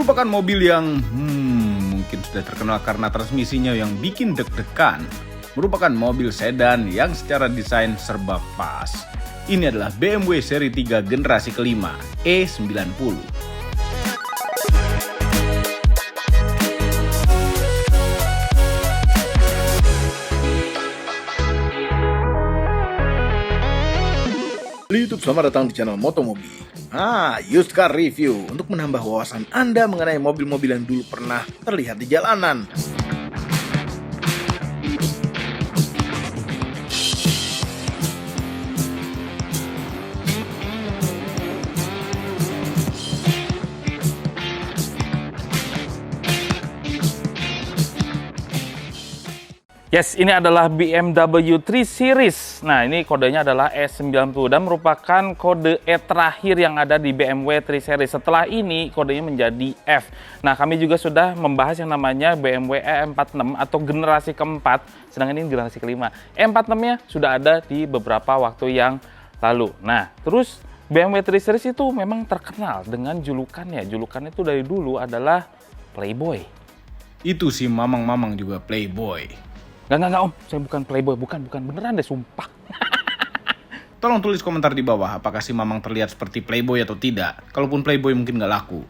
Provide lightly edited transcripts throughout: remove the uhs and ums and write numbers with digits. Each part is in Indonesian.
Merupakan mobil yang mungkin sudah terkenal karena transmisinya yang bikin deg-degan. Merupakan mobil sedan yang secara desain serba pas. Ini adalah BMW seri 3 generasi kelima, E90. YouTube, selamat datang di channel Motomobi. Used car review untuk menambah wawasan Anda mengenai mobil-mobil yang dulu pernah terlihat di jalanan. Yes, ini adalah BMW 3 Series. Nah, ini kodenya adalah E90 dan merupakan kode E terakhir yang ada di BMW 3 Series. Setelah ini kodenya menjadi F. Nah, kami juga sudah membahas yang namanya BMW E46 atau generasi keempat, sedangkan ini generasi kelima. E46-nya sudah ada di beberapa waktu yang lalu. Nah, terus BMW 3 Series itu memang terkenal dengan julukannya. Julukannya itu dari dulu adalah Playboy. Itu si mamang-mamang juga Playboy. Enggak om, saya bukan Playboy, bukan beneran deh, sumpah. Tolong tulis komentar di bawah apakah si mamang terlihat seperti Playboy atau tidak. Kalaupun Playboy mungkin nggak laku.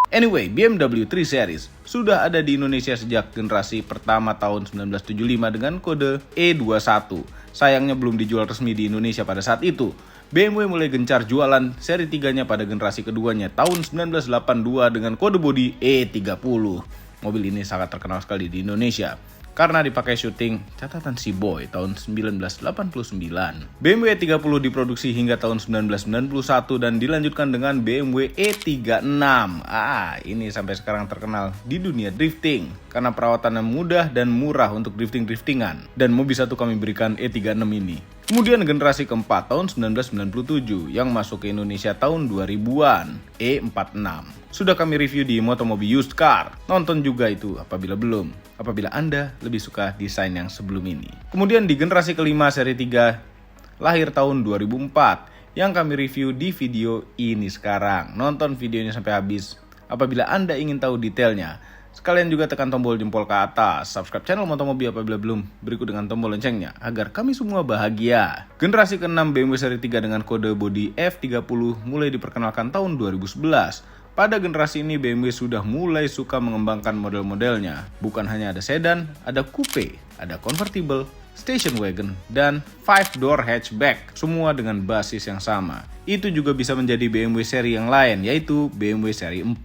Anyway, BMW 3 Series sudah ada di Indonesia sejak generasi pertama tahun 1975 dengan kode E21. Sayangnya belum dijual resmi di Indonesia pada saat itu. BMW mulai gencar jualan seri 3-nya pada generasi keduanya tahun 1982 dengan kode bodi E30. Mobil ini sangat terkenal sekali di Indonesia karena dipakai syuting Catatan Si Boy tahun 1989. BMW E30 diproduksi hingga tahun 1991 dan dilanjutkan dengan BMW E36. Ini sampai sekarang terkenal di dunia drifting karena perawatannya mudah dan murah untuk drifting-driftingan. Dan mobil satu kami berikan E36 ini. Kemudian generasi keempat tahun 1997 yang masuk ke Indonesia tahun 2000-an, E46. Sudah kami review di Motomobi Used Car. Nonton juga itu apabila belum. Apabila Anda lebih suka desain yang sebelum ini. Kemudian di generasi kelima seri 3 lahir tahun 2004 yang kami review di video ini sekarang. Nonton videonya sampai habis apabila Anda ingin tahu detailnya. Sekalian juga tekan tombol jempol ke atas, subscribe channel Motomobi apabila belum, berikut dengan tombol loncengnya agar kami semua bahagia. Generasi ke-6 BMW seri 3 dengan kode bodi F30 mulai diperkenalkan tahun 2011. Pada generasi ini BMW sudah mulai suka mengembangkan model-modelnya. Bukan hanya ada sedan, ada coupe, ada convertible, station wagon, dan 5-door hatchback. Semua dengan basis yang sama. Itu juga bisa menjadi BMW seri yang lain, yaitu BMW seri 4.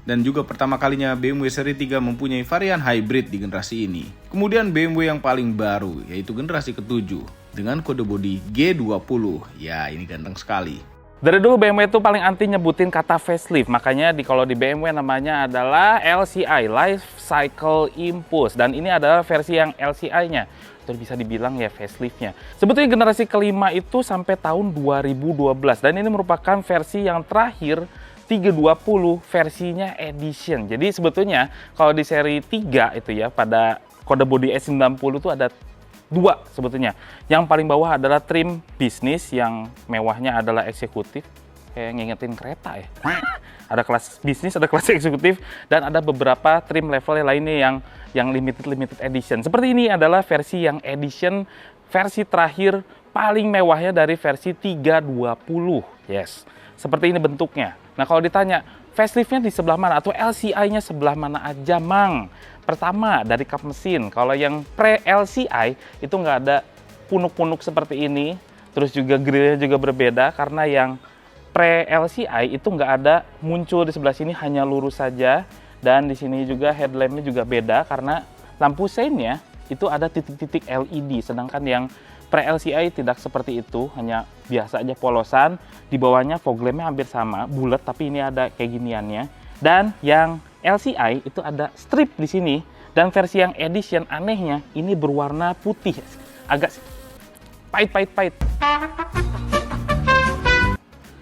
Dan juga pertama kalinya BMW seri 3 mempunyai varian hybrid di generasi ini. Kemudian BMW yang paling baru, yaitu generasi ke-7 dengan kode bodi G20. Ya, ini ganteng sekali. Dari dulu BMW itu paling anti nyebutin kata facelift, makanya kalau di BMW namanya adalah LCI, Life Cycle Impulse, dan ini adalah versi yang LCI-nya, atau bisa dibilang ya facelift-nya. Sebetulnya generasi kelima itu sampai tahun 2012, dan ini merupakan versi yang terakhir 320 versinya edition. Jadi sebetulnya kalau di seri 3 itu ya pada kode bodi E90 itu ada dua sebetulnya. Yang paling bawah adalah trim bisnis yang mewahnya adalah eksekutif. Kayak ngingetin kereta ya. Ada kelas bisnis, ada kelas eksekutif, dan ada beberapa trim level lainnya yang limited edition. Seperti ini adalah versi yang edition, versi terakhir paling mewahnya dari versi 320. Yes. Seperti ini bentuknya. Nah, kalau ditanya facelift-nya di sebelah mana atau LCI-nya sebelah mana aja, Mang? Pertama, dari kap mesin. Kalau yang pre-LCI itu nggak ada punuk-punuk seperti ini. Terus juga grillnya juga berbeda karena yang pre-LCI itu nggak ada muncul di sebelah sini, hanya lurus saja. Dan di sini juga headlamp-nya juga beda karena lampu seinnya itu ada titik-titik LED. Sedangkan yang pre-LCI tidak seperti itu, hanya biasa aja polosan. Di bawahnya fog lamp-nya hampir sama, bulat, tapi ini ada kayak giniannya. Dan yang LCI itu ada strip di sini, dan versi yang edition anehnya ini berwarna putih, agak pahit.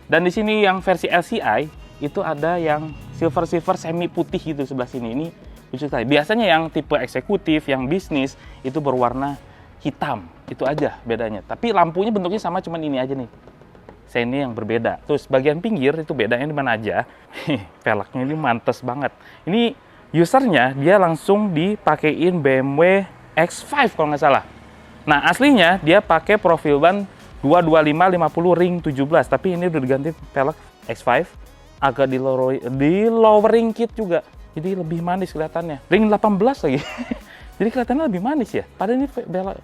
Dan di sini yang versi LCI itu ada yang silver semi putih gitu sebelah sini. Ini lucu sekali. Biasanya yang tipe eksekutif, yang bisnis itu berwarna hitam. Itu aja bedanya. Tapi lampunya bentuknya sama, cuman ini aja nih. Seni yang berbeda. Terus bagian pinggir itu bedanya di mana aja. Velgnya ini mantes banget. Ini usernya dia langsung dipakein BMW X5 kalau nggak salah. Nah aslinya dia pakai profil ban 225 50 ring 17, tapi ini udah diganti velg X5 agak di lowering kit juga. Jadi lebih manis kelihatannya. Ring 18 lagi. Jadi kelihatannya lebih manis ya. Padahal ini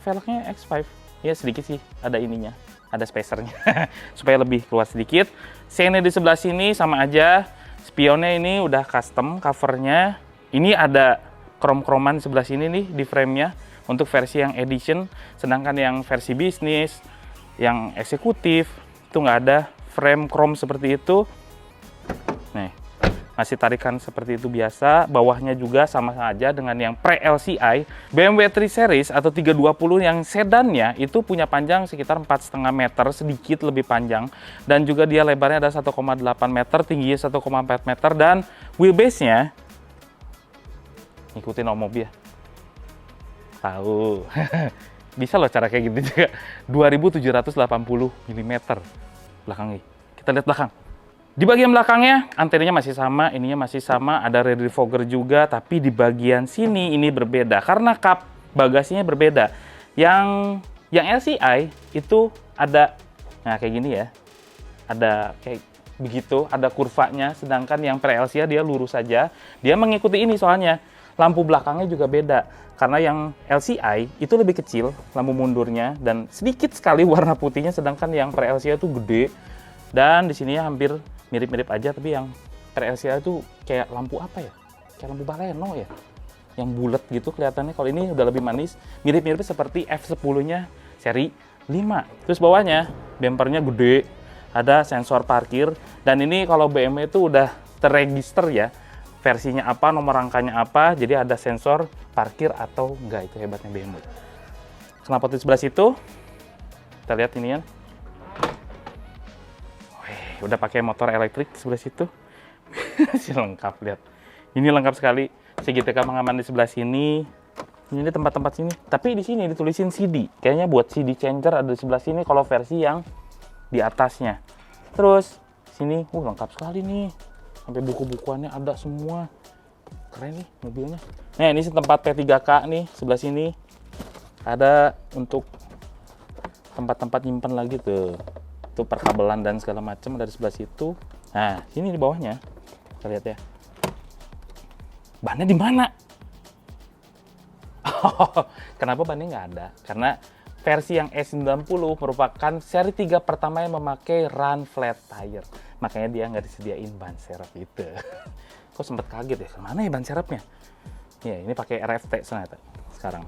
velgnya X5. Ya sedikit sih ada ininya. Ada spacernya supaya lebih keluar sedikit. Sene di sebelah sini sama aja. Spionnya ini udah custom covernya. Ini ada krom-kroman di sebelah sini nih di frame-nya untuk versi yang edition. Sedangkan yang versi bisnis, yang eksekutif itu nggak ada frame chrome seperti itu. Nih, masih tarikan seperti itu biasa. Bawahnya juga sama aja dengan yang pre-LCI. BMW 3 Series atau 320 yang sedannya itu punya panjang sekitar 4,5 meter, sedikit lebih panjang. Dan juga dia lebarnya ada 1,8 meter, tingginya 1,4 meter. Dan wheelbase-nya, ikutin om mobil ya. Tahu. Bisa loh cara kayak gitu juga. 2780 mm belakangnya. Kita lihat belakang. Di bagian belakangnya, antennanya masih sama, ininya masih sama, ada rear defogger juga, tapi di bagian sini ini berbeda karena kap bagasinya berbeda. Yang LCI itu ada, nah kayak gini ya, ada kayak begitu, ada kurvanya, sedangkan yang pre-LCI dia lurus saja. Dia mengikuti ini soalnya, lampu belakangnya juga beda. Karena yang LCI itu lebih kecil, lampu mundurnya, dan sedikit sekali warna putihnya, sedangkan yang pre-LCI itu gede. Dan di sini hampir mirip-mirip aja, tapi yang pre-LCI itu kayak lampu apa ya? Kayak lampu baleno ya? Yang bulat gitu kelihatannya. Kalau ini udah lebih manis, mirip-mirip seperti F10-nya seri 5. Terus bawahnya, bempernya gede, ada sensor parkir, dan ini kalau BMW itu udah terregister ya, versinya apa, nomor rangkanya apa, jadi ada sensor parkir atau enggak, itu hebatnya BMW. Knalpot di sebelah situ, kita lihat ini ya. Udah pakai motor elektrik sebelah situ. Masih lengkap, lihat. Ini lengkap sekali. CGTK pengaman di sebelah sini. Ini tempat-tempat sini. Tapi di sini ditulisin CD. Kayaknya buat CD changer ada di sebelah sini kalau versi yang di atasnya. Terus sini, lengkap sekali nih. Sampai buku-bukuannya ada semua. Keren nih mobilnya. Nah, ini tempat P3K nih sebelah sini. Ada untuk tempat-tempat nyimpen lagi tuh. Itu perkabelan dan segala macam dari sebelah situ. Nah, sini di bawahnya kita lihat ya. Bannya di mana? Oh, kenapa bannya nggak ada? Karena versi yang S90 merupakan seri 3 pertama yang memakai run flat tire. Makanya dia nggak disediain ban serep itu. Kok sempet kaget ya? Kemana ya ban serepnya? Ya, ini pakai RFT sekarang.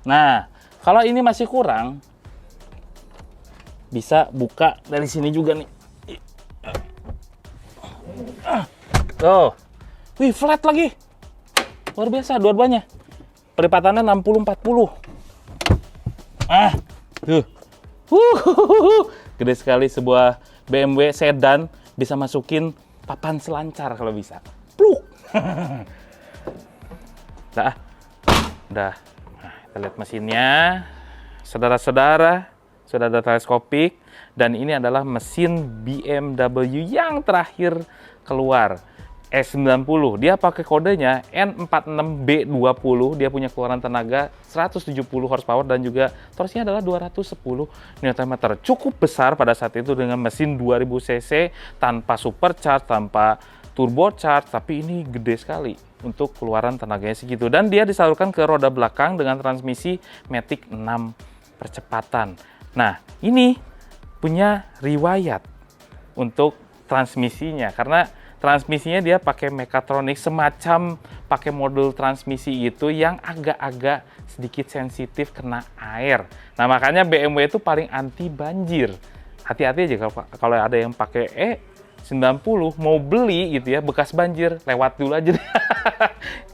Nah, kalau ini masih kurang, bisa buka dari sini juga nih. Tuh. Wih, flat lagi. Luar biasa dua-duanya. Pelipatannya 60-40. Tuh. Gede sekali sebuah BMW sedan bisa masukin papan selancar kalau bisa. Pluk. Udah. Nah, kita lihat mesinnya. Saudara-saudara, sudah ada teleskopik, dan ini adalah mesin BMW yang terakhir keluar, S90. Dia pakai kodenya N46B20, dia punya keluaran tenaga 170 horsepower dan juga torsinya adalah 210 Nm. Cukup besar pada saat itu dengan mesin 2000 cc tanpa supercharge, tanpa turbocharge, tapi ini gede sekali untuk keluaran tenaganya segitu. Dan dia disalurkan ke roda belakang dengan transmisi Matic 6 percepatan. Nah, ini punya riwayat untuk transmisinya karena transmisinya dia pakai mechatronic, semacam pakai modul transmisi gitu yang agak-agak sedikit sensitif kena air. Nah, makanya BMW itu paling anti banjir. Hati-hati aja kalau ada yang pakai 90 mau beli gitu ya, bekas banjir, lewat dulu aja.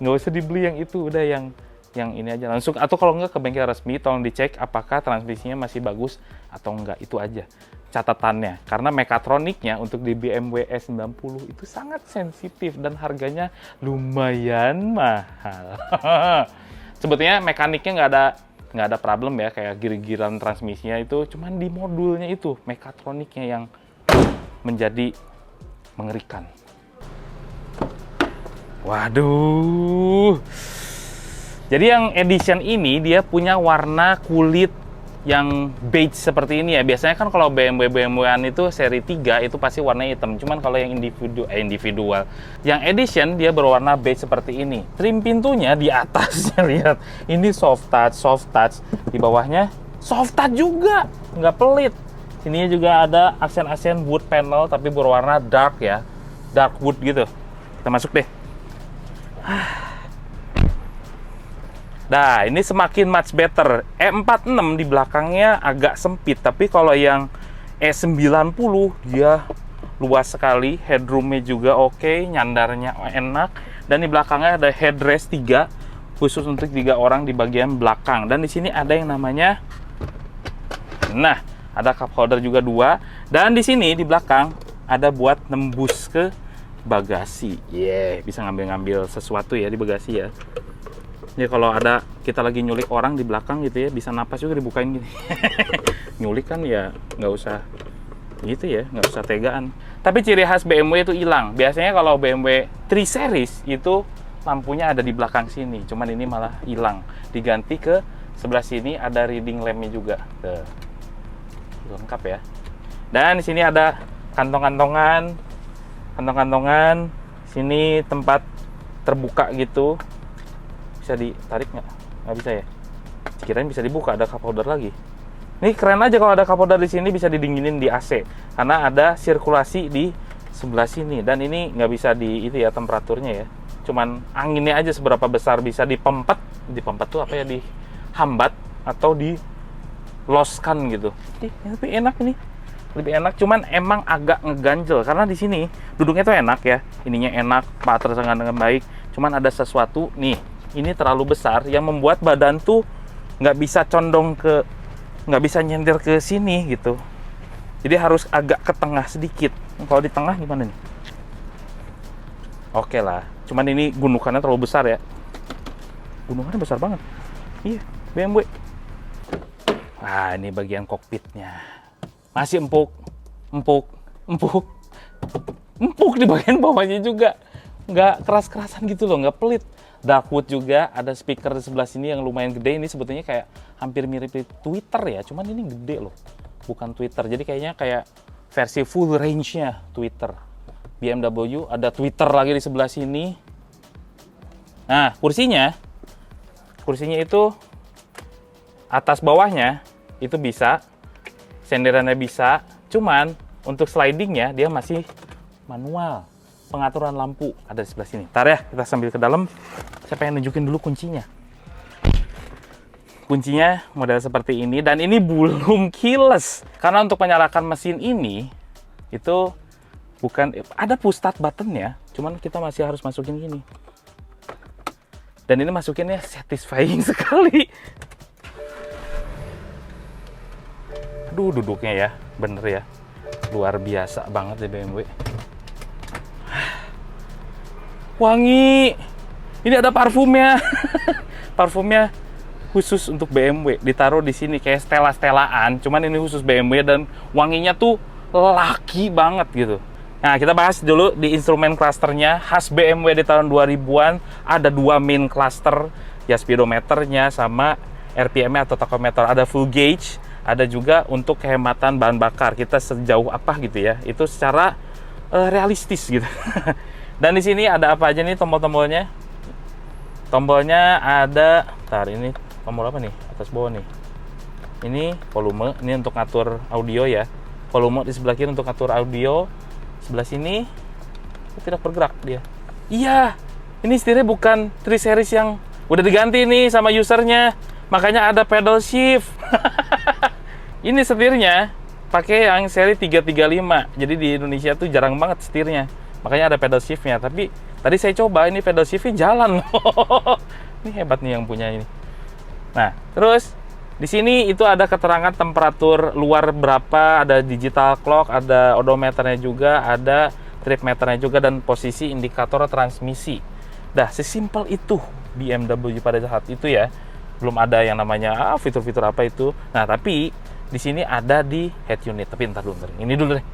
Nggak usah dibeli yang itu, udah yang ini aja langsung, atau kalau nggak ke bengkel resmi tolong dicek apakah transmisinya masih bagus atau enggak. Itu aja catatannya, karena mechatroniknya untuk di BMW S90 itu sangat sensitif dan harganya lumayan mahal. Sebetulnya mekaniknya nggak ada nggak ada problem ya, kayak gir-giran transmisinya itu, cuman di modulnya itu, mekatroniknya yang menjadi mengerikan. Waduh. Jadi yang edition ini dia punya warna kulit yang beige seperti ini ya. Biasanya kan kalau BMW-an itu seri 3 itu pasti warnanya hitam. Cuman kalau yang individual, yang edition dia berwarna beige seperti ini. Trim pintunya di atasnya lihat. Ini soft touch. Di bawahnya soft touch juga, nggak pelit. Sininya juga ada aksen-aksen wood panel tapi berwarna dark ya. Dark wood gitu. Kita masuk deh. Nah, ini semakin much better. E46 di belakangnya agak sempit, tapi kalau yang E90 dia luas sekali, headroomnya juga oke, nyandarnya enak, dan di belakangnya ada headrest 3 khusus untuk 3 orang di bagian belakang. Dan di sini ada yang namanya, nah, ada cup holder juga 2, dan di sini di belakang ada buat nembus ke bagasi. Bisa ngambil-ngambil sesuatu ya di bagasi ya. Jadi kalau ada kita lagi nyulik orang di belakang gitu ya, bisa napas juga dibukain gini. Nyulik kan ya nggak usah gitu ya, nggak usah tegaan. Tapi ciri khas BMW itu hilang. Biasanya kalau BMW 3 Series itu lampunya ada di belakang sini, cuman ini malah hilang. Diganti ke sebelah sini ada reading lampnya juga. Tuh. Lengkap ya. Dan di sini ada kantong-kantongan. Sini tempat terbuka gitu. Bisa ditarik nggak bisa ya, kirain bisa dibuka, ada cup holder lagi. Ini keren aja kalau ada cup holder di sini, bisa didinginin di AC karena ada sirkulasi di sebelah sini. Dan ini nggak bisa di itu ya temperaturnya ya, cuman anginnya aja seberapa besar, bisa dipempet tuh apa ya, dihambat atau di loskan gitu. Tapi enak ini, lebih enak, cuman emang agak ngeganjel karena di sini duduknya tuh enak ya, ininya enak, tersengat dengan baik, cuman ada sesuatu nih. Ini terlalu besar yang membuat badan tuh nggak bisa condong ke, nggak bisa nyender ke sini gitu. Jadi harus agak ke tengah sedikit. Kalau di tengah gimana nih? Oke lah. Cuman ini gundukannya terlalu besar ya. Gundukannya besar banget. Iya, BMW. Nah, ini bagian kokpitnya. Masih empuk di bagian bawahnya juga. Nggak keras-kerasan gitu loh, nggak pelit. Darkwood juga, ada speaker di sebelah sini yang lumayan gede. Ini sebetulnya kayak hampir mirip Twitter ya, cuman ini gede loh, bukan Twitter. Jadi kayaknya kayak versi full range-nya Twitter. BMW ada Twitter lagi di sebelah sini. Nah, kursinya itu atas bawahnya itu bisa, senderannya bisa, cuman untuk slidingnya dia masih manual. Pengaturan lampu ada di sebelah sini. Ntar ya, kita sambil ke dalam. Saya pengen nunjukin dulu kuncinya. Kuncinya model seperti ini, dan ini belum keyless. Karena untuk menyalakan mesin ini, itu bukan, ada push start button ya, cuman kita masih harus masukin gini. Dan ini masukinnya satisfying sekali. Aduh, duduknya ya, bener ya. Luar biasa banget deh BMW. Wangi. Ini ada parfumnya. Parfumnya khusus untuk BMW, ditaruh di sini kayak stela-stelaan, cuman ini khusus BMW dan wanginya tuh laki banget gitu. Nah, kita bahas dulu di instrumen clusternya. Khas BMW di tahun 2000-an ada 2 main cluster, ya speedometernya sama RPM-nya atau tachometer. Ada full gauge, ada juga untuk kehematan bahan bakar. Kita sejauh apa gitu ya. Itu secara realistis gitu. Dan di sini ada apa aja nih tombol-tombolnya? Tombolnya ada, ini tombol apa nih? Atas bawah nih. Ini volume, ini untuk ngatur audio ya. Volume di sebelah kiri untuk ngatur audio. Sebelah sini tidak bergerak dia. Iya, ini setirnya bukan 3 series yang udah diganti nih sama usernya. Makanya ada pedal shift. Ini setirnya pakai yang seri 335. Jadi di Indonesia tuh jarang banget setirnya. Makanya ada pedal shift-nya. Tapi tadi saya coba, ini pedal shift-nya jalan loh. Ini hebat nih yang punya ini. Nah, terus di sini itu ada keterangan temperatur luar berapa, ada digital clock, ada odometernya juga, ada trip meternya juga, dan posisi indikator transmisi. Dah, sesimpel itu BMW pada saat itu ya. Belum ada yang namanya fitur-fitur apa itu. Nah, tapi di sini ada di head unit. Tapi ntar dulu. Ini dulu deh.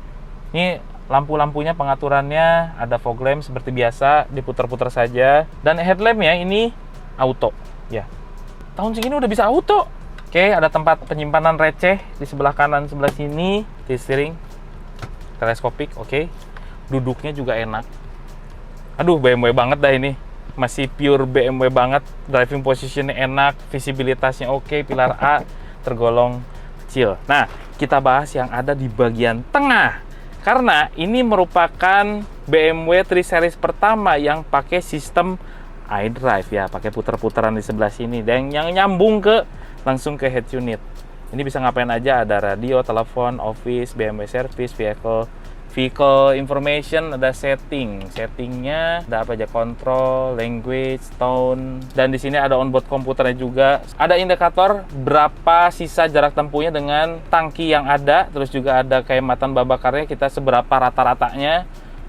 Ini lampu-lampunya, pengaturannya ada fog lamp seperti biasa, diputar-putar saja. Dan headlampnya ini auto. Ya. Tahun segini udah bisa auto. Oke, ada tempat penyimpanan receh di sebelah kanan sebelah sini. Di steering teleskopik, oke. Duduknya juga enak. Aduh, BMW banget dah ini. Masih pure BMW banget. Driving positionnya enak, visibilitasnya oke, pilar A tergolong kecil. Nah, kita bahas yang ada di bagian tengah. Karena ini merupakan BMW 3 Series pertama yang pakai sistem iDrive ya, pakai putar-putaran di sebelah sini dan yang nyambung langsung ke head unit. Ini bisa ngapain aja, ada radio, telepon, office, BMW service, vehicle information, ada settingnya ada apa aja, control, language, tone, dan di sini ada onboard komputernya juga. Ada indikator berapa sisa jarak tempuhnya dengan tangki yang ada, terus juga ada kehematan bahan bakarnya, kita seberapa rata-ratanya,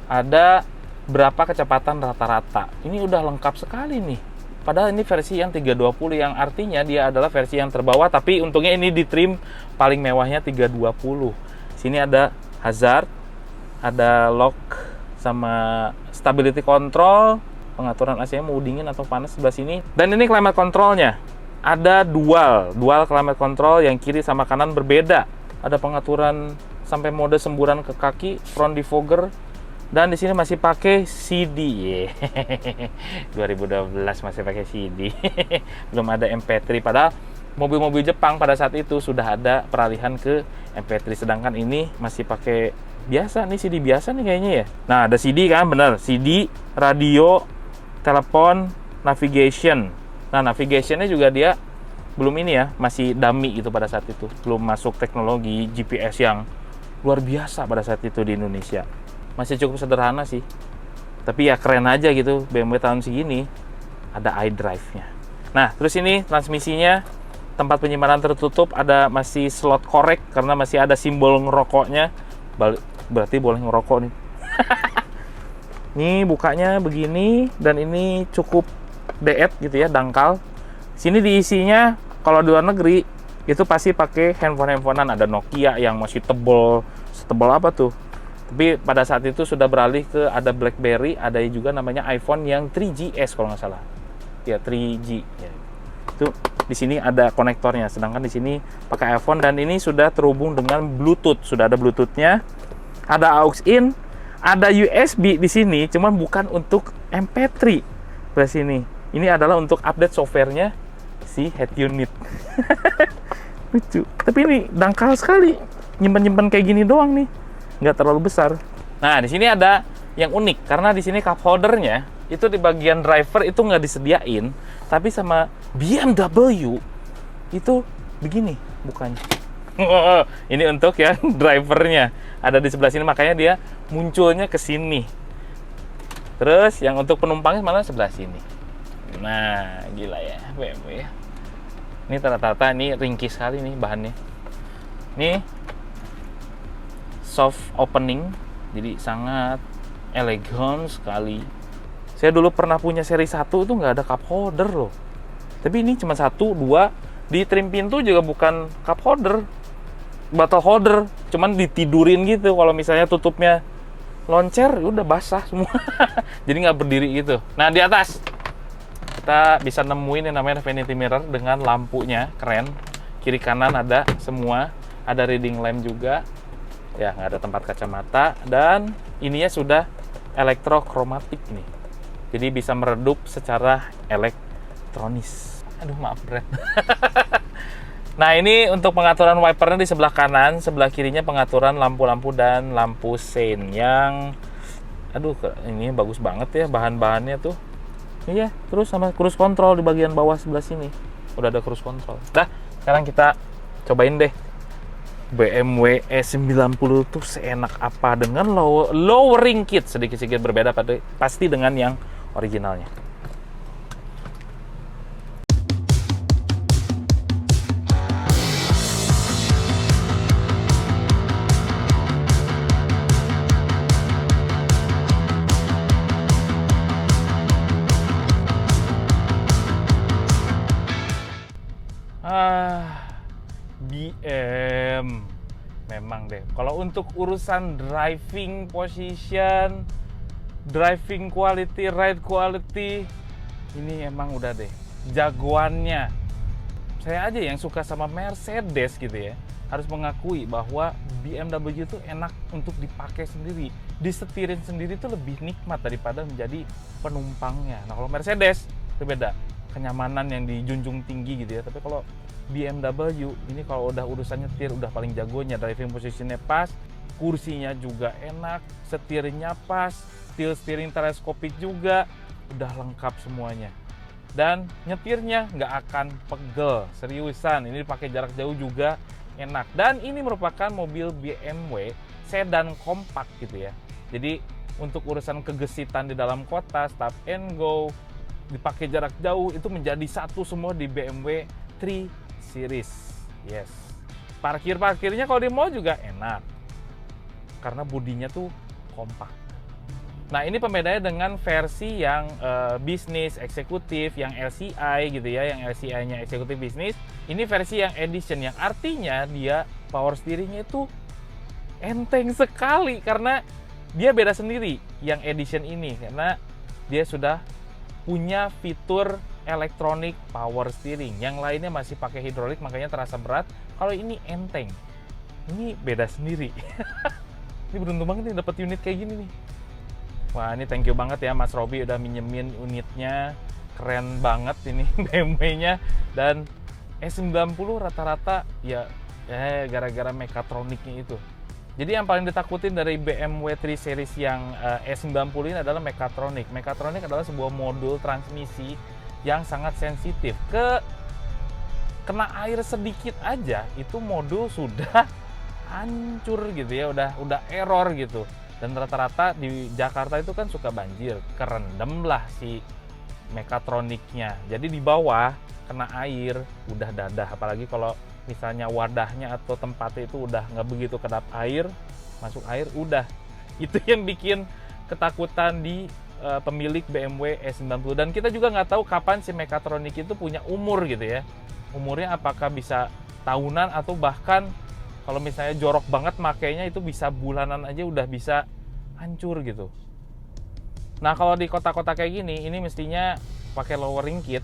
ada berapa kecepatan rata-rata. Ini udah lengkap sekali nih. Padahal ini versi yang 320 yang artinya dia adalah versi yang terbawah, tapi untungnya ini di trim paling mewahnya 320. Sini ada hazard, ada lock sama stability control, pengaturan AC-nya mau dingin atau panas sebelah sini. Dan ini climate controlnya. Ada dual climate control, yang kiri sama kanan berbeda. Ada pengaturan sampai mode semburan ke kaki, front defogger. Dan di sini masih pakai CD. 2012 masih pakai CD. Belum ada MP3. Padahal mobil-mobil Jepang pada saat itu sudah ada peralihan ke MP3. Sedangkan ini masih pakai biasa nih, CD biasa nih kayaknya ya. Nah, ada CD kan, bener. CD, radio, telepon, navigation. Nah, navigationnya juga dia belum ini ya, masih dummy gitu pada saat itu. Belum masuk teknologi GPS yang luar biasa pada saat itu di Indonesia. Masih cukup sederhana sih, tapi ya keren aja gitu, BMW tahun segini ada iDrive-nya. Nah, terus ini transmisinya, tempat penyimpanan tertutup, ada masih slot korek karena masih ada simbol ngerokoknya. Berarti boleh ngerokok nih. Nih bukanya begini, dan ini cukup DF gitu ya, dangkal. Sini diisinya kalau di luar negeri itu pasti pakai handphonean, ada Nokia yang masih setebal apa tuh. Tapi pada saat itu sudah beralih ke ada BlackBerry, ada juga namanya iPhone yang 3GS kalau nggak salah. Ya, 3G. Ya. Itu di sini ada konektornya, sedangkan di sini pakai iPhone, dan ini sudah terhubung dengan Bluetooth. Sudah ada Bluetooth-nya. Ada aux in, ada USB di sini, cuman bukan untuk MP3. Di sini. Ini adalah untuk update softwarenya si head unit. Lucu. Tapi ini dangkal sekali. Nyimpen-nyimpen kayak gini doang nih. Nggak terlalu besar. Nah, di sini ada yang unik karena di sini cup holdernya itu di bagian driver itu nggak disediain, tapi sama BMW itu begini bukannya. Ini untuk yang drivernya ada di sebelah sini, makanya dia munculnya ke sini. Terus yang untuk penumpangnya malah sebelah sini. Nah, gila ya BMW ya. Ini rata-rata ini ringkih sekali nih bahannya. Nih soft opening, jadi sangat elegan sekali. Saya dulu pernah punya seri 1 itu nggak ada cup holder loh, tapi ini cuma 1, 2. Di trim pintu juga bukan cup holder, bottle holder, cuman ditidurin gitu. Kalau misalnya tutupnya loncer, udah basah semua. Jadi nggak berdiri gitu. Nah, di atas kita bisa nemuin yang namanya vanity mirror dengan lampunya, keren. Kiri kanan ada semua, ada reading lamp juga. Ya, nggak ada tempat kacamata, dan ininya sudah elektrokromatik nih. Jadi bisa meredup secara elektronis. Aduh, maaf berat. Nah, ini untuk pengaturan wipernya di sebelah kanan, sebelah kirinya pengaturan lampu-lampu dan lampu sein yang aduh, ini bagus banget ya bahan-bahannya tuh. Iya, terus sama cruise control di bagian bawah sebelah sini. Udah ada cruise control. Nah, sekarang kita cobain deh. BMW E90 tuh seenak apa dengan lowering kit, sedikit-sedikit berbeda pasti dengan yang originalnya. BM memang deh. Kalau untuk urusan driving position, driving quality, ride quality, ini emang udah deh jagoannya. Saya aja yang suka sama Mercedes gitu ya, harus mengakui bahwa BMW itu enak untuk dipakai sendiri, disetirin sendiri itu lebih nikmat daripada menjadi penumpangnya. Nah kalau Mercedes itu beda, kenyamanan yang dijunjung tinggi gitu ya. Tapi kalau BMW ini kalau udah urusan nyetir udah paling jagonya. Driving positionnya pas, kursinya juga enak, setirnya pas, tilt steering teleskopik juga, udah lengkap semuanya. Dan nyetirnya nggak akan pegel, seriusan. Ini dipakai jarak jauh juga enak. Dan ini merupakan mobil BMW sedan kompak gitu ya. Jadi untuk urusan kegesitan di dalam kota, stop and go, dipakai jarak jauh itu menjadi satu semua di BMW 3 Series. Yes. Parkirnya kalau di mall juga enak. Karena bodinya tuh kompak. Nah ini pembedanya dengan versi yang bisnis, eksekutif, yang LCI gitu ya, yang LCI-nya eksekutif bisnis. Ini versi yang edition, yang artinya dia power steeringnya itu enteng sekali karena dia beda sendiri yang edition ini karena dia sudah punya fitur electronic power steering. Yang lainnya masih pakai hidrolik makanya terasa berat. Kalau ini enteng, ini beda sendiri. Ini beruntung banget nih dapat unit kayak gini nih. Wah ini thank you banget ya Mas Robi udah minjemin unitnya, keren banget ini BMW-nya. Dan E90 rata-rata ya gara-gara mekatroniknya itu. Jadi yang paling ditakutin dari BMW 3 Series yang E90 ini adalah mekatronik. Mekatronik adalah sebuah modul transmisi yang sangat sensitif. Kena air sedikit aja itu modul sudah hancur gitu ya, udah error gitu. Dan rata-rata di Jakarta itu kan suka banjir, kerendam lah si mekatroniknya. Jadi di bawah kena air udah dadah, apalagi kalau misalnya wadahnya atau tempatnya itu udah nggak begitu kedap air, masuk air udah. Itu yang bikin ketakutan di pemilik BMW E90. Dan kita juga nggak tahu kapan si mekatronik itu punya umur gitu ya. Umurnya apakah bisa tahunan atau bahkan kalau misalnya jorok banget makainya itu bisa bulanan aja udah bisa hancur gitu. Nah kalau di kota-kota kayak gini, ini mestinya pakai lowering kit,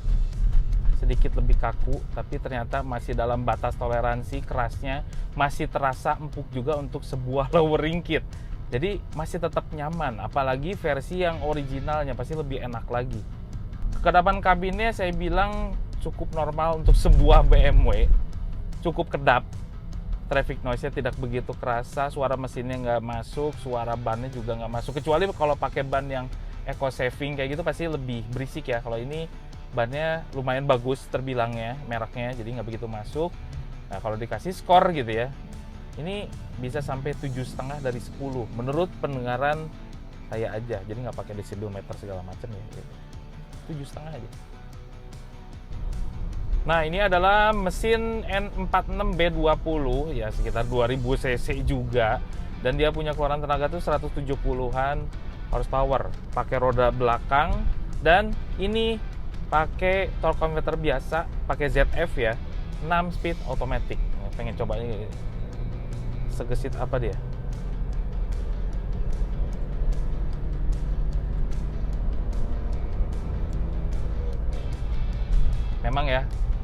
sedikit lebih kaku, tapi ternyata masih dalam batas toleransi kerasnya, masih terasa empuk juga untuk sebuah lowering kit. Jadi masih tetap nyaman, apalagi versi yang originalnya pasti lebih enak lagi. Kekedapan kabinnya saya bilang cukup normal untuk sebuah BMW, cukup kedap. Traffic noise-nya tidak begitu kerasa, suara mesinnya nggak masuk, suara bannya juga nggak masuk. Kecuali kalau pakai ban yang eco saving kayak gitu pasti lebih berisik ya. Kalau ini bannya lumayan bagus terbilangnya, mereknya, jadi nggak begitu masuk. Nah kalau dikasih skor gitu ya, ini bisa sampai 7,5 dari 10 menurut pendengaran saya aja. Jadi nggak pakai desimeter segala macam ya, 7,5 aja. Nah ini adalah mesin N46B20 ya, sekitar 2000 cc juga, dan dia punya keluaran tenaga tuh 170-an horsepower, pakai roda belakang, dan ini pakai torque converter biasa, pakai ZF ya, 6 speed automatic. Pengen coba ini segesit apa dia. Memang ya,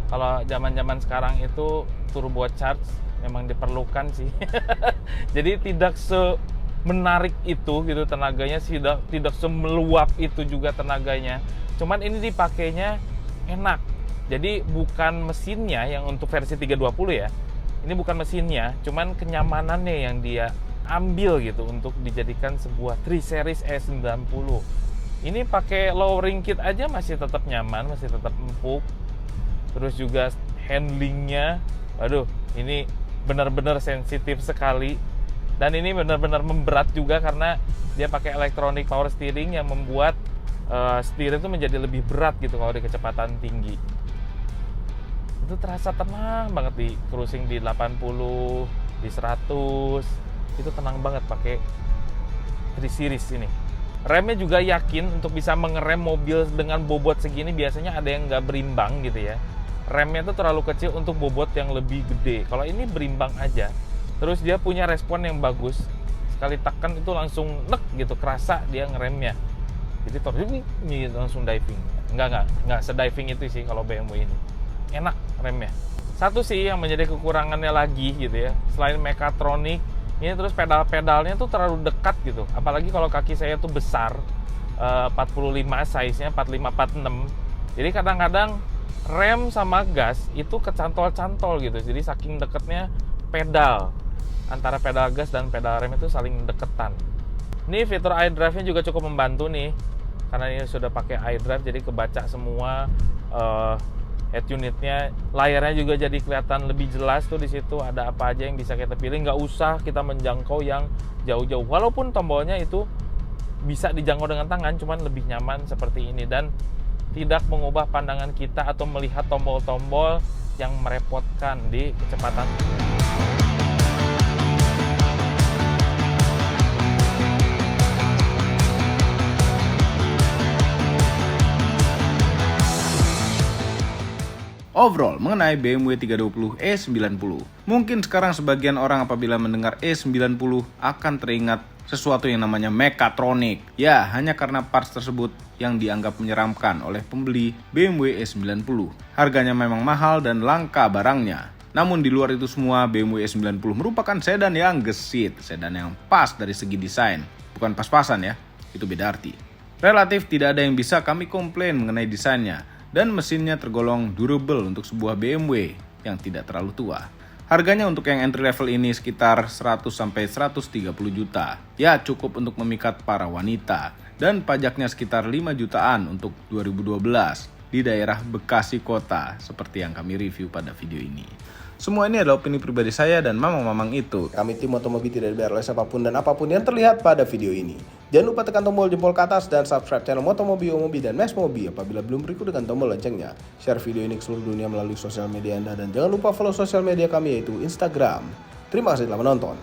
kalau zaman-zaman sekarang itu turbo charge memang diperlukan sih. Jadi tidak semenarik itu gitu tenaganya, tidak semeluap itu juga tenaganya. Cuman ini dipakainya enak. Jadi bukan mesinnya yang untuk versi 320 ya. Ini bukan mesinnya, cuman kenyamanannya yang dia ambil gitu untuk dijadikan sebuah 3 Series E90. Ini pakai lowering kit aja masih tetap nyaman, masih tetap empuk. Terus juga handlingnya, waduh, ini benar-benar sensitif sekali. Dan ini benar-benar memberat juga karena dia pakai electronic power steering yang membuat setir itu menjadi lebih berat gitu kalau di kecepatan tinggi. Itu terasa tenang banget di cruising di 80, di 100. Itu tenang banget pakai 3 Series ini. Remnya juga yakin untuk bisa mengerem mobil dengan bobot segini, biasanya ada yang nggak berimbang gitu ya. remnya tuh terlalu kecil untuk bobot yang lebih gede. Kalau ini berimbang aja. Terus dia punya respon yang bagus. Sekali tekan itu langsung nek gitu, kerasa dia ngeremnya. Jadi ini langsung diving. Enggak sediving itu sih kalau BMW ini. Enak remnya. Satu sih yang menjadi kekurangannya lagi gitu ya. Selain mekatronik, ini terus pedal-pedalnya tuh terlalu dekat gitu. Apalagi kalau kaki saya tuh besar, 45 size-nya, 45-46. Jadi kadang-kadang rem sama gas itu kecantol-cantol gitu. Jadi saking deketnya pedal, antara pedal gas dan pedal rem itu saling deketan. Ini fitur iDrive-nya juga cukup membantu nih, karena ini sudah pakai iDrive, jadi kebaca semua head unitnya. Layarnya juga jadi kelihatan lebih jelas tuh, di situ ada apa aja yang bisa kita pilih. Nggak usah kita menjangkau yang jauh-jauh. Walaupun tombolnya itu bisa dijangkau dengan tangan, cuman lebih nyaman seperti ini dan tidak mengubah pandangan kita atau melihat tombol-tombol yang merepotkan di kecepatan. Overall, mengenai BMW 320 E90. Mungkin sekarang sebagian orang apabila mendengar E90 akan teringat sesuatu yang namanya mekatronik. Ya, hanya karena parts tersebut yang dianggap menyeramkan oleh pembeli BMW E90. Harganya memang mahal dan langka barangnya. Namun di luar itu semua, BMW E90 merupakan sedan yang gesit, sedan yang pas dari segi desain. Bukan pas-pasan ya, itu beda arti. Relatif tidak ada yang bisa kami komplain mengenai desainnya, dan mesinnya tergolong durable untuk sebuah BMW yang tidak terlalu tua. Harganya untuk yang entry level ini sekitar 100-130 juta. Ya, cukup untuk memikat para wanita. Dan pajaknya sekitar 5 jutaan untuk 2012 di daerah Bekasi Kota, seperti yang kami review pada video ini. Semua ini adalah opini pribadi saya dan mamang-mamang itu. Kami tim Motomobi tidak dibayar oleh siapapun dan apapun yang terlihat pada video ini. Jangan lupa tekan tombol jempol ke atas dan subscribe channel Motomobi, Omobi, dan Mesmobi. Apabila belum berikut, tekan tombol loncengnya. Share video ini ke seluruh dunia melalui sosial media Anda. Dan jangan lupa follow sosial media kami yaitu Instagram. Terima kasih telah menonton.